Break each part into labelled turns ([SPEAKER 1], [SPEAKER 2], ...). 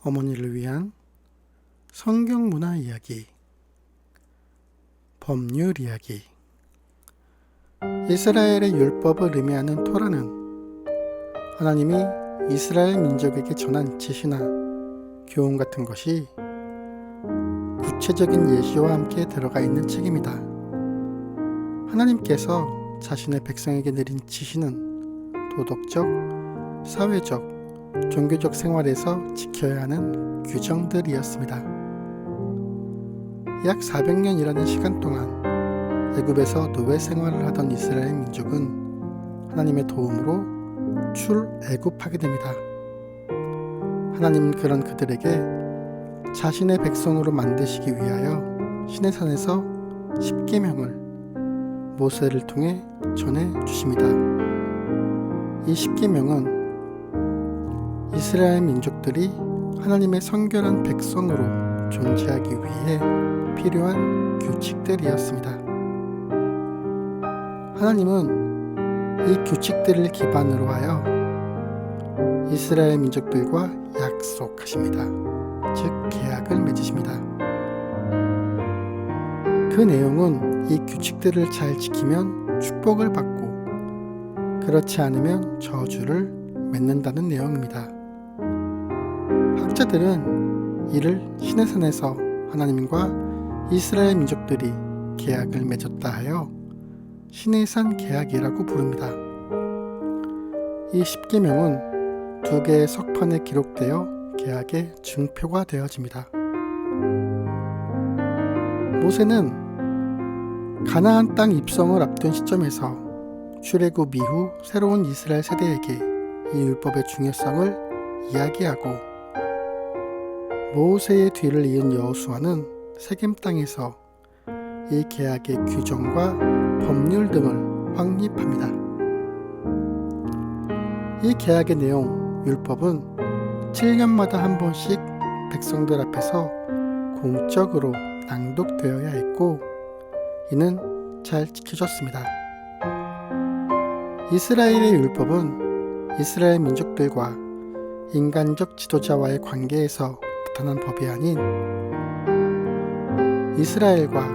[SPEAKER 1] 어머니를 위한 성경 문화 이야기, 법률 이야기. 이스라엘의 율법을 의미하는 토라는 하나님이 이스라엘 민족에게 전한 지시나 교훈 같은 것이 구체적인 예시와 함께 들어가 있는 책입니다. 하나님께서 자신의 백성에게 내린 지시는 도덕적, 사회적, 종교적 생활에서 지켜야 하는 규정들이었습니다. 약 400년이라는 시간 동안 애굽에서 노예 생활을 하던 이스라엘 민족은 하나님의 도움으로 출애굽하게 됩니다. 하나님은 그런 그들에게 자신의 백성으로 만드시기 위하여 시내산에서 십계명을 모세를 통해 전해 주십니다. 이 십계명은 이스라엘 민족들이 하나님의 성결한 백성으로 존재하기 위해 필요한 규칙들이었습니다. 하나님은 이 규칙들을 기반으로 하여 이스라엘 민족들과 약속하십니다. 즉 계약을 맺으십니다. 그 내용은 이 규칙들을 잘 지키면 축복을 받고 그렇지 않으면 저주를 맺는다는 내용입니다. 학자들은 이를 시내산에서 하나님과 이스라엘 민족들이 계약을 맺었다 하여 시내산 계약이라고 부릅니다. 이 십계명은 2개의 석판에 기록되어 계약의 증표가 되어집니다. 모세는 가나안 땅 입성을 앞둔 시점에서 출애굽 이후 새로운 이스라엘 세대에게 이 율법의 중요성을 이야기하고 모세의 뒤를 이은 여호수아는 세겜 땅에서 이 계약의 규정과 법률 등을 확립합니다. 이 계약의 내용, 율법은 7년마다 한 번씩 백성들 앞에서 공적으로 낭독되어야 했고 이는 잘 지켜졌습니다. 이스라엘의 율법은 이스라엘 민족들과 인간적 지도자와의 관계에서 나타난 법이 아닌 이스라엘과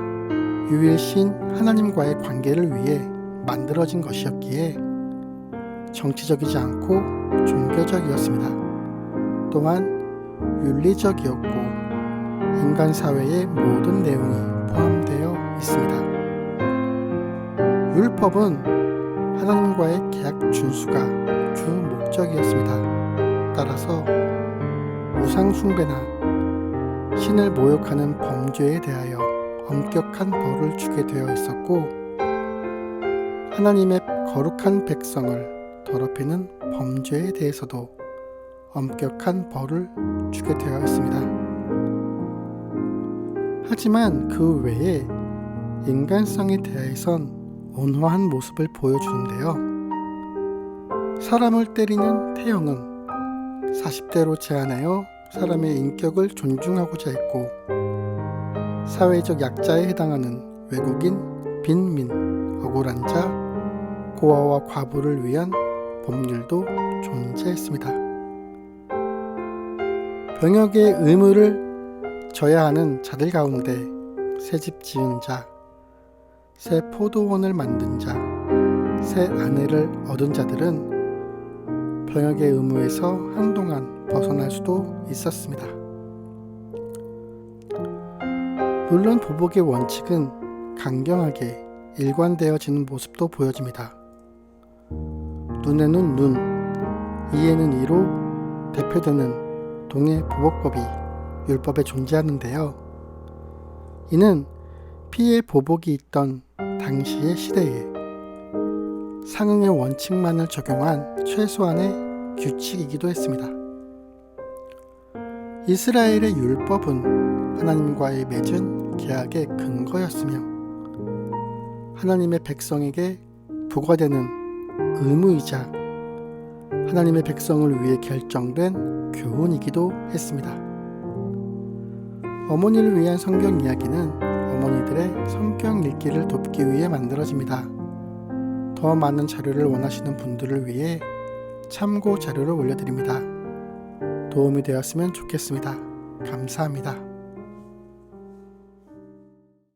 [SPEAKER 1] 유일신 하나님과의 관계를 위해 만들어진 것이었기에 정치적이지 않고 종교적이었습니다. 또한 윤리적이었고 인간 사회의 모든 내용이 포함되어 있습니다. 율법은 하나님과의 계약 준수가 주 목적이었습니다. 따라서 우상 숭배나 신을 모욕하는 범죄에 대하여 엄격한 벌을 주게 되어 있었고 하나님의 거룩한 백성을 더럽히는 범죄에 대해서도 엄격한 벌을 주게 되어 있습니다. 하지만 그 외에 인간성에 대해선 온화한 모습을 보여주는데요. 사람을 때리는 태형은 40대로 제한하여 사람의 인격을 존중하고자 했고 사회적 약자에 해당하는 외국인, 빈민, 억울한 자, 고아와 과부를 위한 법률도 존재했습니다. 병역의 의무를 져야 하는 자들 가운데 새집 지은 자, 새 포도원을 만든 자, 새 아내를 얻은 자들은 병역의 의무에서 한동안 벗어날 수도 있었습니다. 물론 보복의 원칙은 강경하게 일관되어지는 모습도 보여집니다. 눈에는 눈, 이에는 이로 대표되는 동해 보복법이 율법에 존재하는데요. 이는 피해 보복이 있던 당시의 시대에 상응의 원칙만을 적용한 최소한의 규칙이기도 했습니다. 이스라엘의 율법은 하나님과의 맺은 계약의 근거였으며 하나님의 백성에게 부과되는 의무이자 하나님의 백성을 위해 결정된 교훈이기도 했습니다. 어머니를 위한 성경 이야기는 어머니들의 성경 읽기를 돕기 위해 만들어집니다. 더 많은 자료를 원하시는 분들을 위해 참고 자료를 올려드립니다. 도움이 되었으면 좋겠습니다. 감사합니다.